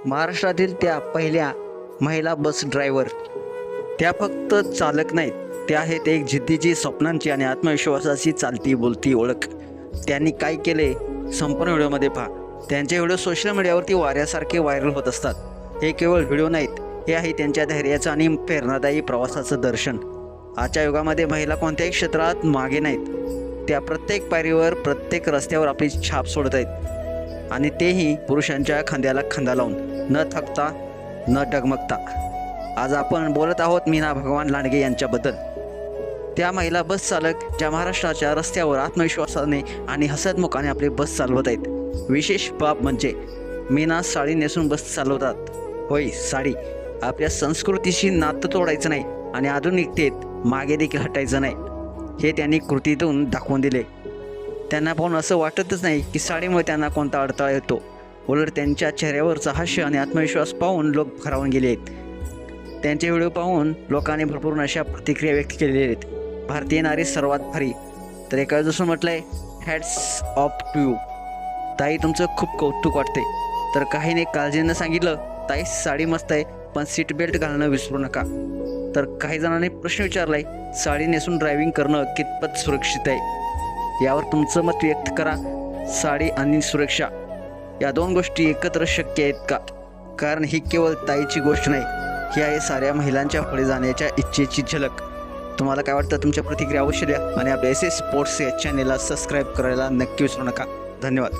महाराष्ट्रातील त्या पहिल्या महिला बस ड्रायव्हर. त्या फक्त चालक नाहीत, त्या आहेत एक जिद्दीची, स्वप्नांची आणि आत्मविश्वासाची चालती बोलती ओळख. त्यांनी काय केले संपूर्ण व्हिडिओमध्ये पहा. त्यांचे व्हिडिओ सोशल मीडियावरती वाऱ्यासारखे व्हायरल होत असतात. हे केवळ व्हिडिओ नाहीत, हे आहे त्यांच्या धैर्याचं आणि प्रेरणादायी प्रवासाचं दर्शन. आजच्या युगामध्ये महिला कोणत्याही क्षेत्रात मागे नाहीत. त्या प्रत्येक पायरीवर, प्रत्येक रस्त्यावर आपली छाप सोडत आहेत, आणि तेही पुरुषांच्या खांद्याला खांदा लावून, न थकता न डगमगता. आज आपण बोलत आहोत मीना भगवान लांडगे यांच्याबद्दल. त्या महिला बस चालक ज्या महाराष्ट्राच्या रस्त्यावर आत्मविश्वासाने आणि हसतमुखाने आपले बस चालवत आहेत. विशेष बाब म्हणजे मीना साडी नेसून बस चालवतात. होय, साडी. आपल्या संस्कृतीशी नातं तोडायचं नाही आणि आधुनिकतेत मागे देखील हटायचं नाही, हे त्यांनी कृतीतून दाखवून दिले. त्यांना पाहून असं वाटतच नाही की साडीमुळे त्यांना कोणता अडथळा येतो. उलट त्यांच्या चेहऱ्यावरचं हास्य आणि आत्मविश्वास पाहून लोक भारावून गेले आहेत. त्यांचे व्हिडिओ पाहून लोकांनी भरपूर अशा प्रतिक्रिया व्यक्त केलेल्या आहेत. भारतीय नारी सर्वात भारी. तर एका जसं म्हटलं आहे, हॅट्स ऑफ टू यू. ताई, तुमचं खूप कौतुक वाटते. तर काहीने काळजीनं सांगितलं, ताई साडी मस्त आहे, पण सीट बेल्ट घालणं विसरू नका. तर काही जणांनी प्रश्न विचारलाय, साडी नेसून ड्रायव्हिंग करणं कितपत सुरक्षित आहे? यावर तुमचं मत व्यक्त करा. साडी आणि सुरक्षा या दोन गोष्टी एकत्र शक्य आहेत का? कारण ही केवळ ताईची गोष्ट नाही, ही आहे साऱ्या महिलांच्या पुढे जाण्याच्या इच्छेची झलक. तुम्हाला काय वाटतं? तुमच्या प्रतिक्रिया अवश्य द्या आणि आपल्या SS स्पोर्ट्स या चॅनेलला सबस्क्राईब करायला नक्की विसरू नका. धन्यवाद.